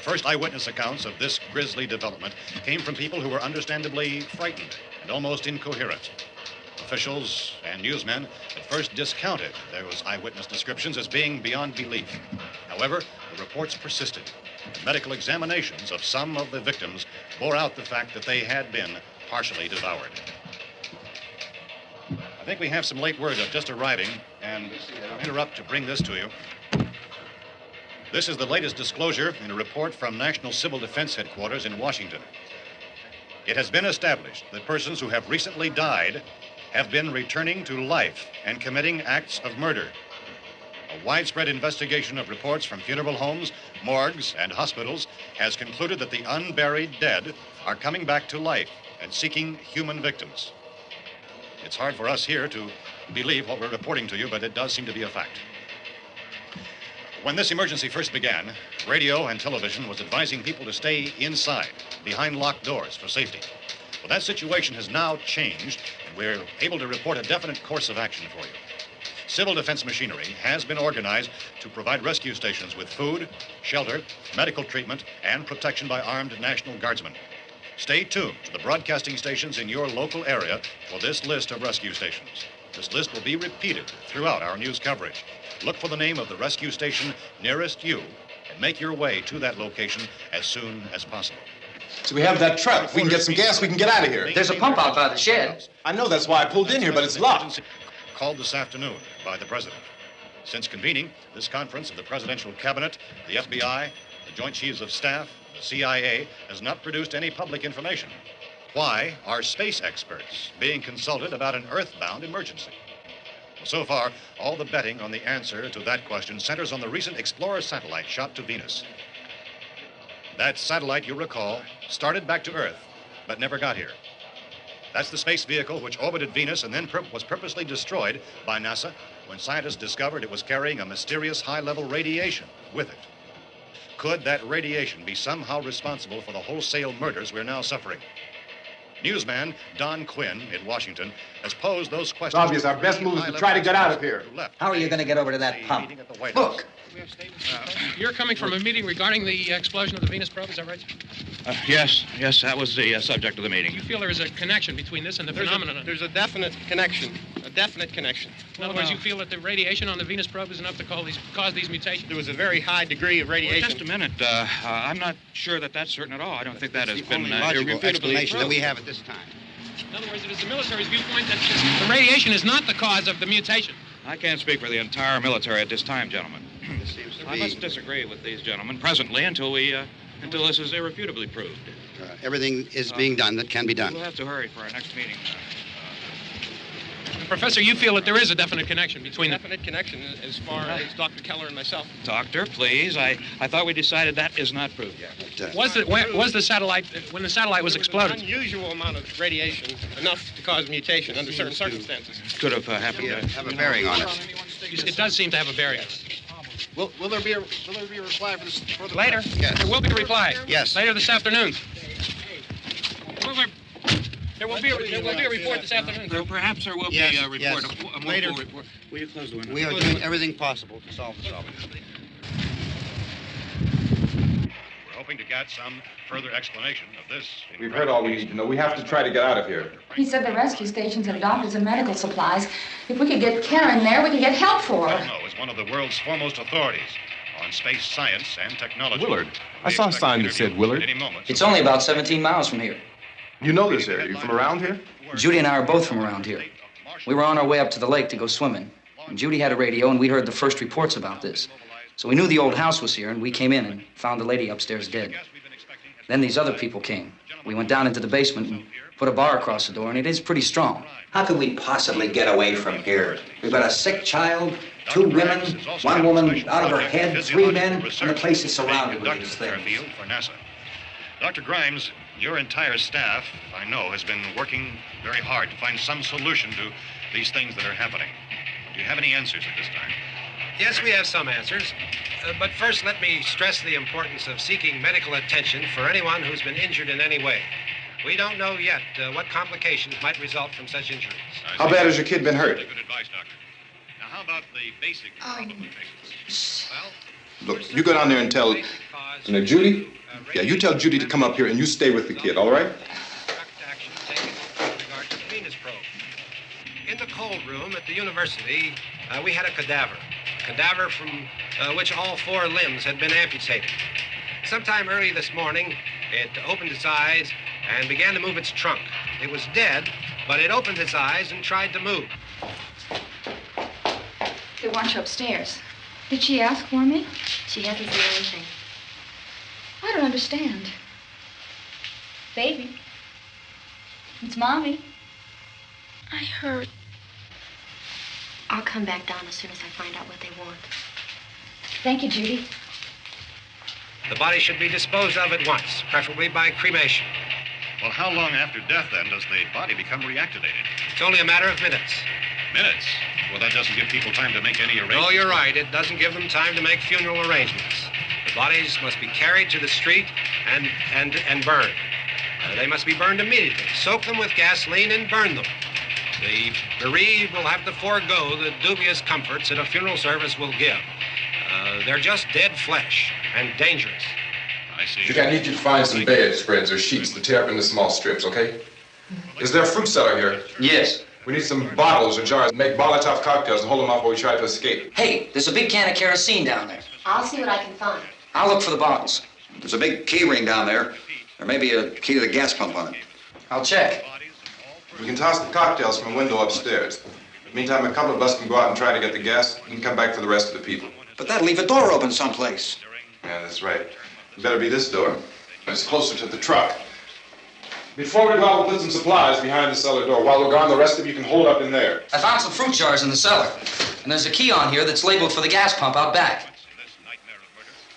First eyewitness accounts of this grisly development came from people who were understandably frightened and almost incoherent. Officials and newsmen at first discounted those eyewitness descriptions as being beyond belief. However, the reports persisted. The medical examinations of some of the victims bore out the fact that they had been partially devoured. I think we have some late word just arriving, and I'll interrupt to bring this to you. This is the latest disclosure in a report from National Civil Defense Headquarters in Washington. It has been established that persons who have recently died have been returning to life and committing acts of murder. A widespread investigation of reports from funeral homes, morgues, and hospitals has concluded that the unburied dead are coming back to life and seeking human victims. It's hard for us here to believe what we're reporting to you, but it does seem to be a fact. When this emergency first began, radio and television was advising people to stay inside, behind locked doors for safety. Well, that situation has now changed, and we're able to report a definite course of action for you. Civil defense machinery has been organized to provide rescue stations with food, shelter, medical treatment, and protection by armed National Guardsmen. Stay tuned to the broadcasting stations in your local area for this list of rescue stations. This list will be repeated throughout our news coverage. Look for the name of the rescue station nearest you and make your way to that location as soon as possible. So we have that truck. If we can get some gas, we can get out of here. There's a pump out by the shed. I know, that's why I pulled in here, but it's locked. Called this afternoon by the President. Since convening this conference of the Presidential Cabinet, the FBI, the Joint Chiefs of Staff, the CIA has not produced any public information. Why are space experts being consulted about an Earthbound emergency? Well, so far, all the betting on the answer to that question centers on the recent Explorer satellite shot to Venus. That satellite, you recall, started back to Earth, but never got here. That's the space vehicle which orbited Venus and then was purposely destroyed by NASA when scientists discovered it was carrying a mysterious high-level radiation with it. Could that radiation be somehow responsible for the wholesale murders we're now suffering? Newsman Don Quinn in Washington has posed those questions. It's obvious our best move is to try to get out of here. How are you going to get over to that pump? Look! You're coming from a meeting regarding the explosion of the Venus probe, is that right? Yes, that was the subject of the meeting. You feel there is a connection between this and the phenomenon? There's a definite connection. In other words, you feel that the radiation on the Venus probe is enough to cause these mutations? There was a very high degree of radiation. Well, just a minute. I'm not sure that that's certain at all. I don't think that has been logical explanation that we have at this time. In other words, it is the military's viewpoint that the radiation is not the cause of the mutation. I can't speak for the entire military at this time, gentlemen. I must disagree with these gentlemen presently until this is irrefutably proved. Everything is being done that can be done. We'll have to hurry for our next meeting. Professor, you feel that there is a definite connection between Definite connection as far as Dr. Keller and myself. Doctor, please. I thought we decided that is not proved yet. Was the satellite, when the satellite was exploded? An unusual amount of radiation, enough to cause mutation under certain circumstances. Could have happened. Have a bearing on it. It does seem to have a bearing. Will there be a reply for this? For the Later? Yes. There will be a reply. Yes. Later this afternoon. There will be a report this afternoon. Perhaps there will be a report. Yes. A Later. full report. Will you close the window? We are doing everything possible to solve the problem. We're hoping to get some further explanation of this. We've heard all we need to know. We have to try to get out of here. He said the rescue stations have doctors and medical supplies. If we could get Karen there, we could get help for her. Cosmo is one of the world's foremost authorities on space science and technology. Willard. I saw a sign that said Willard. Any moment. It's only about 17 miles from here. You know this area. You from around here? Judy and I are both from around here. We were on our way up to the lake to go swimming. And Judy had a radio, and we heard the first reports about this. So we knew the old house was here, and we came in and found the lady upstairs dead. Then these other people came. We went down into the basement and put a bar across the door, and it is pretty strong. How could we possibly get away from here? We've got a sick child, 2 women, 1 woman out of her head, 3 men, and the place is surrounded with these things. For NASA. Dr. Grimes, your entire staff, I know, has been working very hard to find some solution to these things that are happening. Do you have any answers at this time? Yes, we have some answers. But first, let me stress the importance of seeking medical attention for anyone who's been injured in any way. We don't know yet what complications might result from such injuries. How bad has your kid been hurt? Good advice, Doctor. Now, how about the basic problem with patients? Well, Look, you go down there and tell Judy? Yeah, you tell Judy to come up here and you stay with the kid, all right? Action taken with regard to the Venus probe. In the cold room at the university, we had a cadaver from which all 4 limbs had been amputated. Sometime early this morning, it opened its eyes and began to move its trunk. It was dead, but it opened its eyes and tried to move. They want you upstairs. Did she ask for me? She hasn't seen anything. I don't understand. Baby. It's Mommy. I heard. I'll come back down as soon as I find out what they want. Thank you, Judy. The body should be disposed of at once, preferably by cremation. well, how long after death, then, does the body become reactivated? It's only a matter of minutes. Minutes? Well, that doesn't give people time to make any arrangements. No, you're right. It doesn't give them time to make funeral arrangements. The bodies must be carried to the street and burned. They must be burned immediately. Soak them with gasoline and burn them. The bereaved will have to forego the dubious comforts that a funeral service will give. They're just dead flesh and dangerous. I see. Judy, I need you to find some bedspreads or sheets to tear up into small strips, okay? Is there a fruit cellar here? Yes. We need some bottles or jars to make Molotov cocktails and hold them off while we try to escape. Hey, there's a big can of kerosene down there. I'll see what I can find. I'll look for the bottles. There's a big key ring down there. There may be a key to the gas pump on it. I'll check. We can toss the cocktails from a window upstairs. Meantime, a couple of us can go out and try to get the gas and come back for the rest of the people. But that'll leave a door open someplace. Yeah, that's right. It better be this door. It's closer to the truck. Before we go out, we'll put some supplies behind the cellar door. While we're gone, the rest of you can hold up in there. I found some fruit jars in the cellar. And there's a key on here that's labeled for the gas pump out back.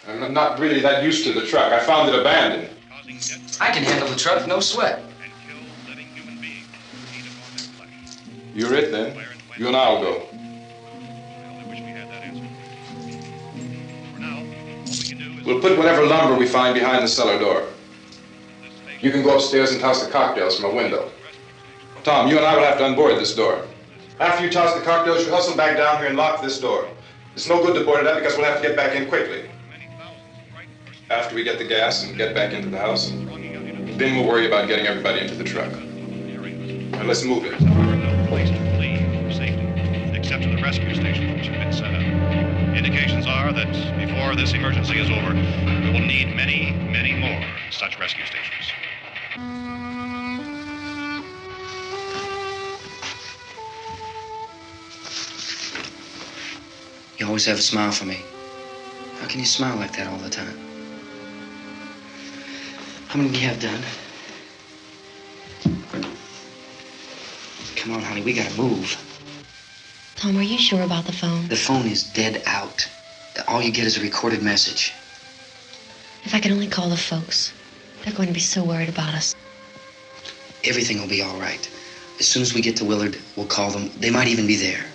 I'm not really that used to the truck. I found it abandoned. I can handle the truck, no sweat. You're it, then. You and I'll go. We'll put whatever lumber we find behind the cellar door. You can go upstairs and toss the cocktails from a window. Tom, you and I will have to unboard this door. After you toss the cocktails, you hustle back down here and lock this door. It's no good to board it up because we'll have to get back in quickly. After we get the gas and get back into the house, then we'll worry about getting everybody into the truck. Now let's move it. No place to flee for safety, except to the rescue stations which have been set up. Indications are that before this emergency is over, we will need many, many more such rescue stations. You always have a smile for me. How can you smile like that all the time? How many do you have done? Come on, honey, we gotta move. Tom, are you sure about the phone? The phone is dead out. All you get is a recorded message. If I could only call the folks. They're going to be so worried about us. Everything will be all right. As soon as we get to Willard, we'll call them. They might even be there.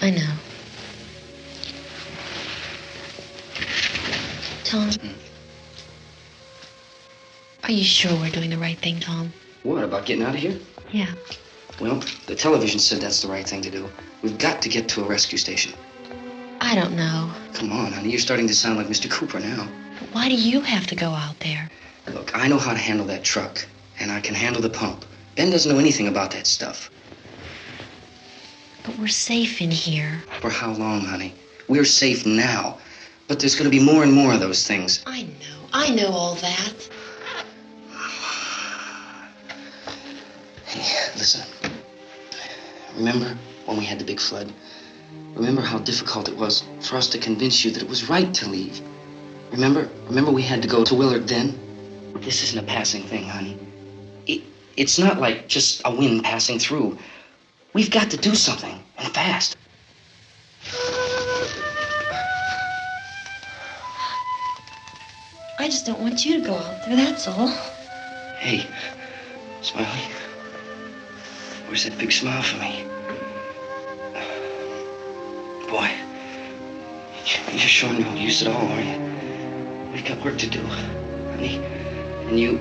I know. Tom? Are you sure we're doing the right thing, Tom? What, about getting out of here? Yeah. Well, the television said that's the right thing to do. We've got to get to a rescue station. I don't know. Come on, honey, you're starting to sound like Mr. Cooper now. But why do you have to go out there? Look, I know how to handle that truck, and I can handle the pump. Ben doesn't know anything about that stuff. But we're safe in here. For how long, honey? We're safe now. But there's going to be more and more of those things. I know all that. Hey, listen. Remember when we had the big flood? Remember how difficult it was for us to convince you that it was right to leave? Remember we had to go to Willard then? This isn't a passing thing, honey. It's not like just a wind passing through. We've got to do something, and fast. I just don't want you to go out there, that's all. Hey, Smiley. Where's that big smile for me? Boy, you're showing no use at all, aren't you? We've got work to do, honey. And you...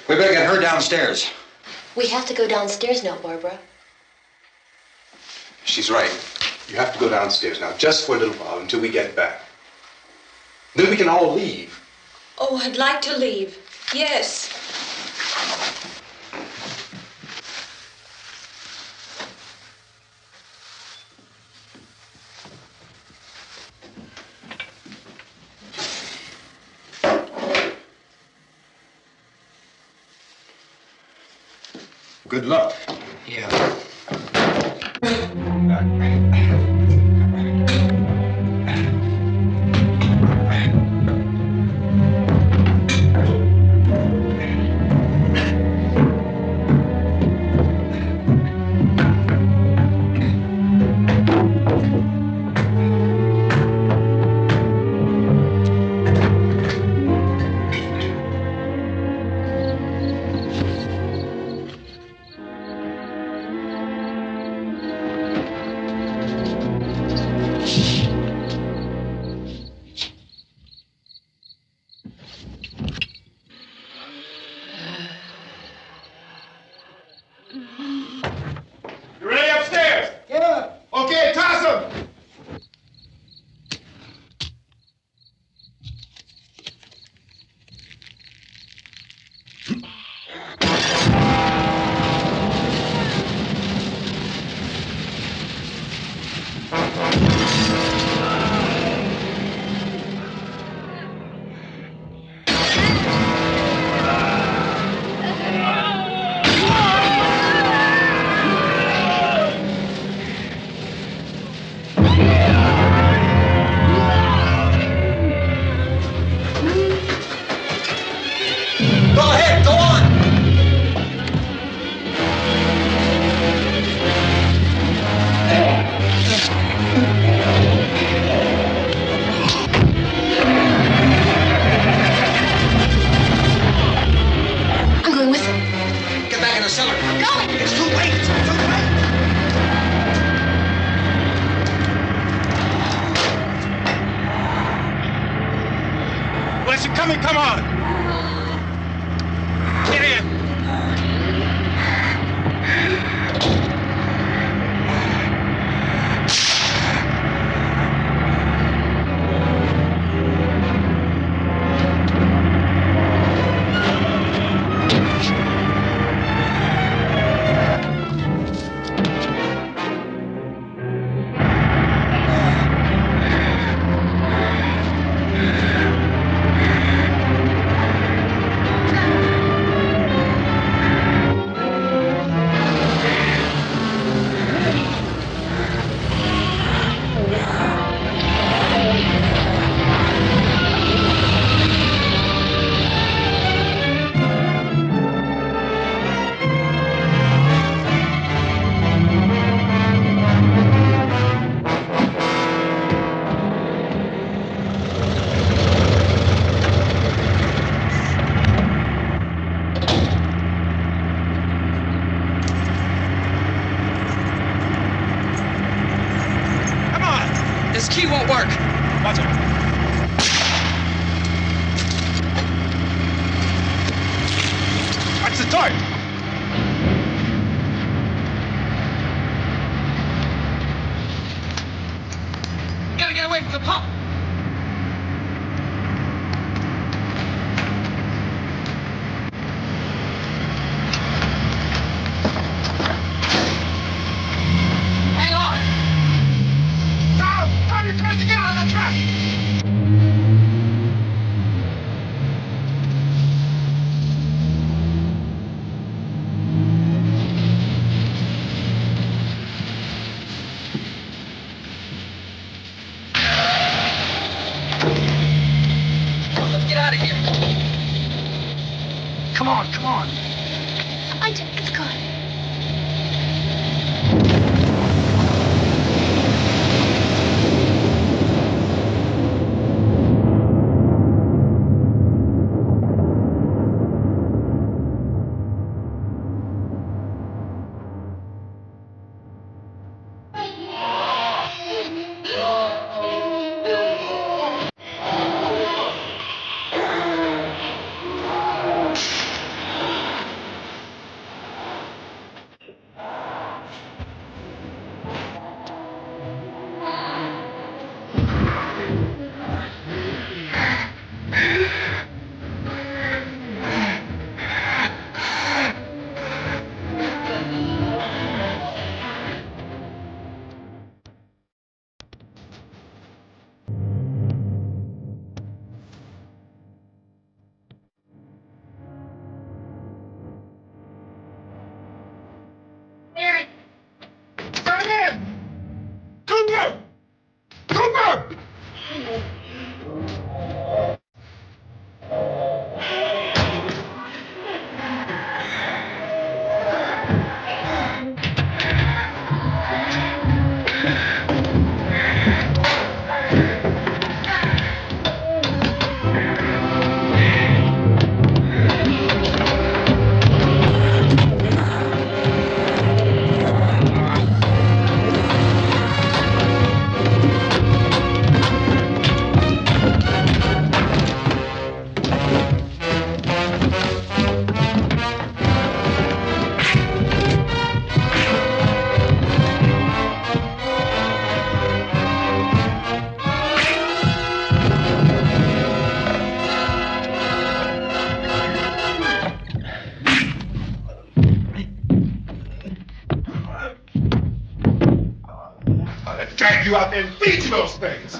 We better get her downstairs. We have to go downstairs now, Barbara. She's right. You have to go downstairs now, just for a little while, until we get back. Then we can all leave. Oh, I'd like to leave. Yes. Good luck. Yeah. Come on! Get in! key won't work. Watch it. Watch the door. Gotta get away from the pump. Hang on. Tom, you're trying to get out of the track. Let's get out of here. Come on, come on. I took it's gone. Drag you out there and feed you those things.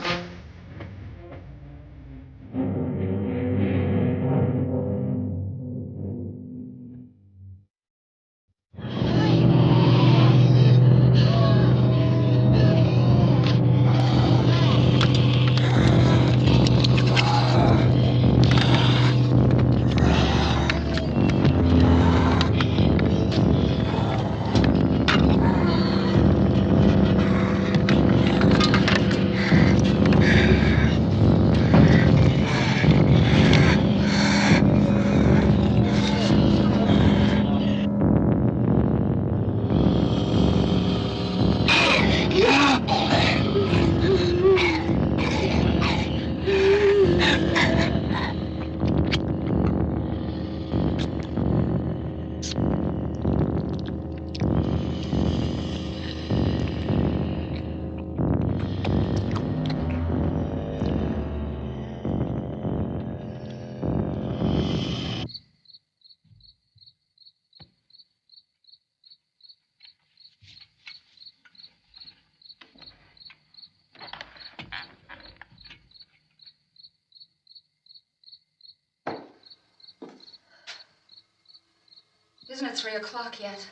Isn't it 3 o'clock yet?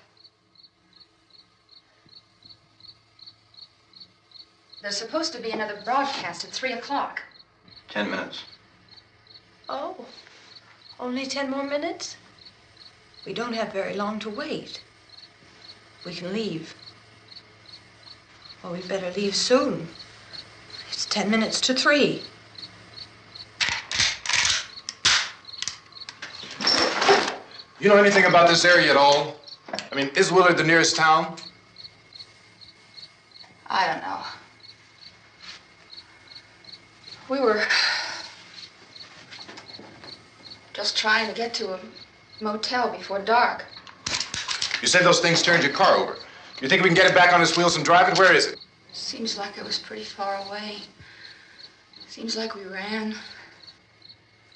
There's supposed to be another broadcast at 3 o'clock. 10 minutes. Oh, only 10 more minutes? We don't have very long to wait. We can leave. Well, we'd better leave soon. It's 10 minutes to 3. You know anything about this area at all? I mean, is Willard the nearest town? I don't know. We were just trying to get to a motel before dark. You said those things turned your car over. You think we can get it back on its wheels and drive it? Where is it? Seems like it was pretty far away. Seems like we ran.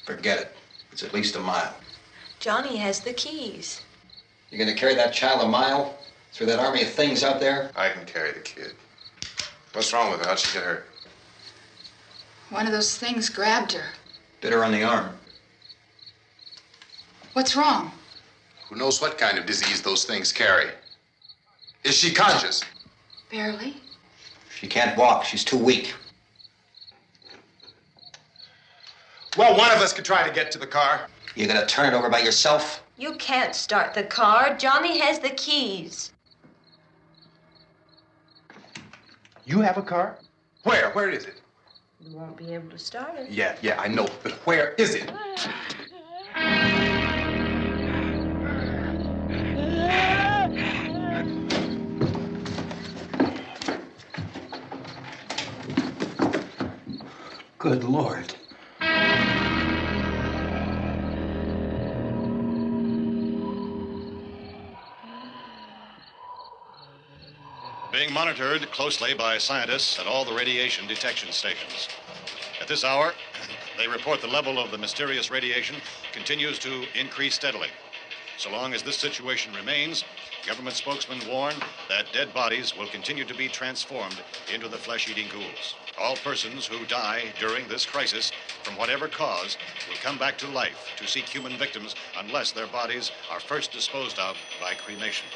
Forget it. It's at least a mile. Johnny has the keys. You're gonna carry that child a mile through that army of things out there? I can carry the kid. What's wrong with her? How'd she get hurt? One of those things grabbed her. Bit her on the arm. What's wrong? Who knows what kind of disease those things carry? Is she conscious? Barely. She can't walk. She's too weak. Well, one of us could try to get to the car. You gonna turn it over by yourself? You can't start the car. Johnny has the keys. You have a car? Where? Where is it? You won't be able to start it. Yeah, I know. But where is it? Good Lord. Being monitored closely by scientists at all the radiation detection stations. At this hour, they report the level of the mysterious radiation continues to increase steadily. So long as this situation remains, government spokesmen warn that dead bodies will continue to be transformed into the flesh-eating ghouls. All persons who die during this crisis, from whatever cause, will come back to life to seek human victims unless their bodies are first disposed of by cremation.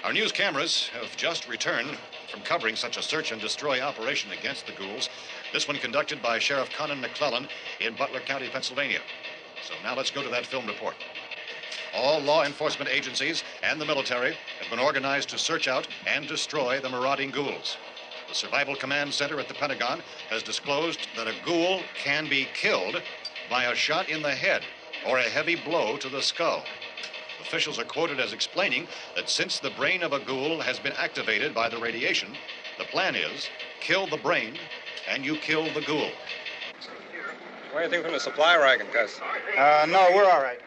Our news cameras have just returned from covering such a search and destroy operation against the ghouls, this one conducted by Sheriff Conan McClellan in Butler County, Pennsylvania. So now let's go to that film report. All law enforcement agencies and the military have been organized to search out and destroy the marauding ghouls. The Survival Command Center at the Pentagon has disclosed that a ghoul can be killed by a shot in the head or a heavy blow to the skull. Officials are quoted as explaining that since the brain of a ghoul has been activated by the radiation, the plan is kill the brain and you kill the ghoul. Anything from the supply wagon, Gus? No, we're all right.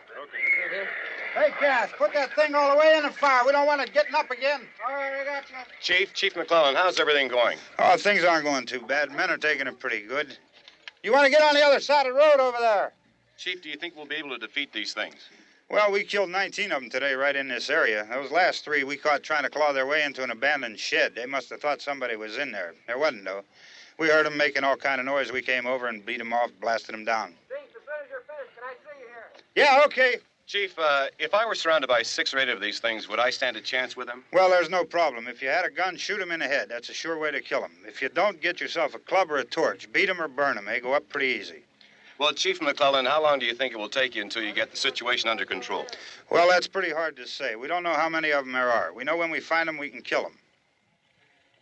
Hey, Gas, put that thing all the way in the fire. We don't want it getting up again. All right, I got you. Chief McClellan, how's everything going? Oh, things aren't going too bad. Men are taking it pretty good. You want to get on the other side of the road over there? Chief, do you think we'll be able to defeat these things? Well, we killed 19 of them today right in this area. Those last 3 we caught trying to claw their way into an abandoned shed. They must have thought somebody was in there. There wasn't, though. We heard them making all kind of noise. We came over and beat them off, blasted them down. Chief, as soon as you're finished, can I see you here? Yeah, okay. Chief, if I were surrounded by 6 or 8 of these things, would I stand a chance with them? Well, there's no problem. If you had a gun, shoot them in the head. That's a sure way to kill them. If you don't, get yourself a club or a torch. Beat them or burn them. They go up pretty easy. Well, Chief McClellan, how long do you think it will take you until you get the situation under control? Well, that's pretty hard to say. We don't know how many of them there are. We know when we find them, we can kill them.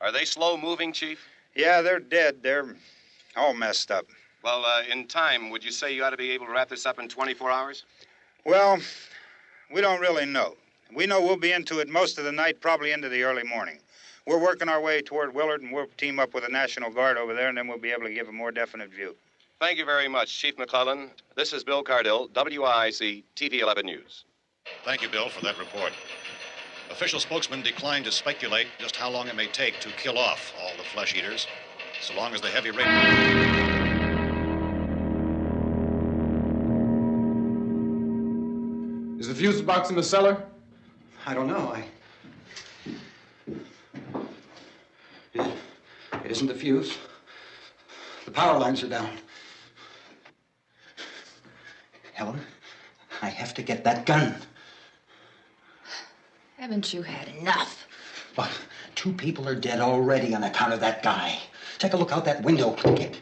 Are they slow-moving, Chief? Yeah, they're dead. They're all messed up. Well, in time, would you say you ought to be able to wrap this up in 24 hours? Well, we don't really know. We know we'll be into it most of the night, probably into the early morning. We're working our way toward Willard, and we'll team up with the National Guard over there, and then we'll be able to give a more definite view. Thank you very much, Chief McClellan. This is Bill Cardill, WIC TV 11 News. Thank you, Bill, for that report. Official spokesmen declined to speculate just how long it may take to kill off all the flesh eaters, so long as the heavy rate... Is the fuse box in the cellar? I don't know. It isn't the fuse. The power lines are down. Helen, I have to get that gun. Haven't you had enough? But 2 people are dead already on account of that guy. Take a look out that window. Get.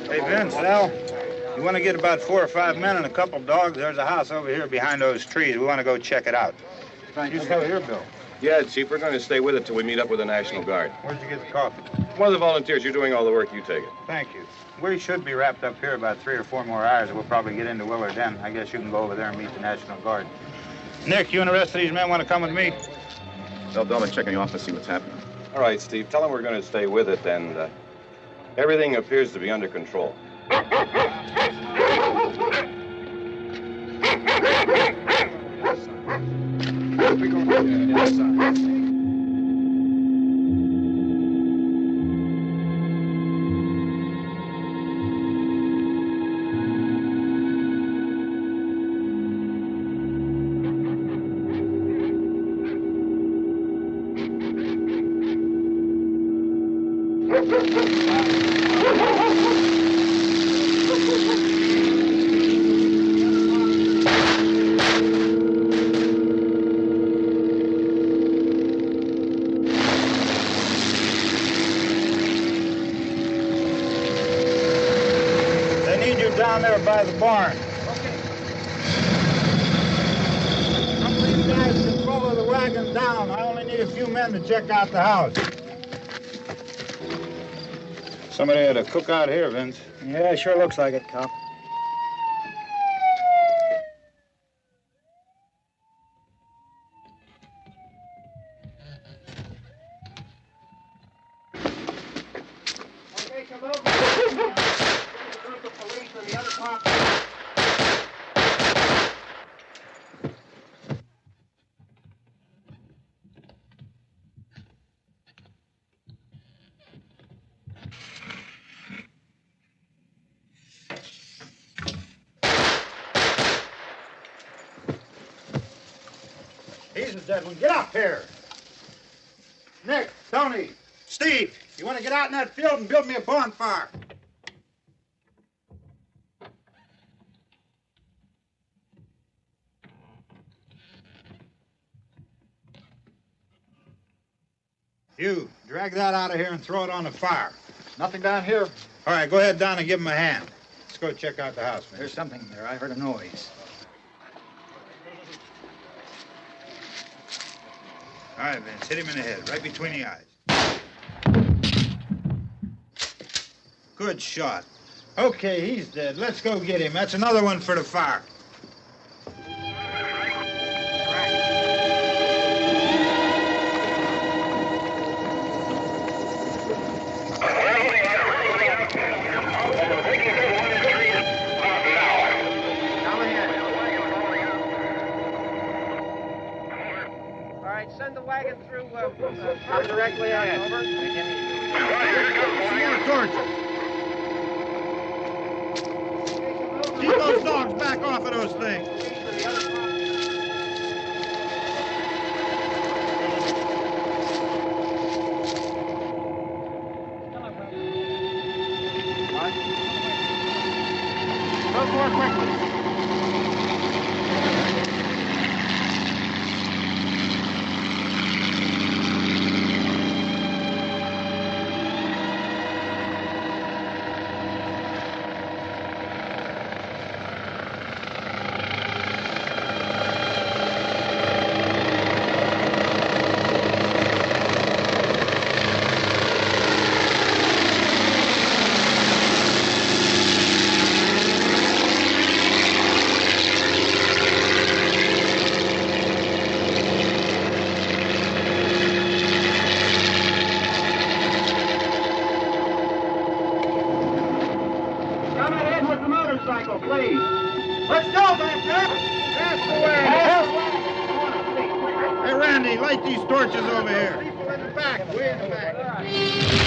Hey, Vince. Al, you want to get about 4 or 5 men and a couple dogs? There's a house over here behind those trees. We want to go check it out. You stay here, Bill. Yeah, Chief, we're going to stay with it till we meet up with the National Guard. Where'd you get the coffee? One of the volunteers. You're doing all the work. You take it. Thank you. We should be wrapped up here about 3 or 4 more hours. We'll probably get into Willard then. I guess you can go over there and meet the National Guard. Nick, you and the rest of these men want to come with me? Tell Dom to check in the office, see what's happening. All right, Steve. Tell him we're going to stay with it, and everything appears to be under control. Down there by the barn. Okay. Some of these guys can follow the wagon down. I only need a few men to check out the house. Somebody had a cook out here, Vince. Yeah, sure looks like it, Cop. Okay, come over. The police and the other cops. He's a dead one. Get up here. Nick, Tony, Steve, you want to get out in that field and build me a bonfire? You, drag that out of here and throw it on the fire. Nothing down here. All right, go ahead down and give him a hand. Let's go check out the house, man. There's something there. I heard a noise. All right, Vince, hit him in the head, right between the eyes. Good shot. Okay, he's dead. Let's go get him. That's another one for the fire. Send the wagon through directly on over. Some more torches. Keep those dogs back off of those things. Go more quickly. Please. Let's go, Banker. That's the way. Hey, Randy, light these torches over here. People in the back. Way in the back.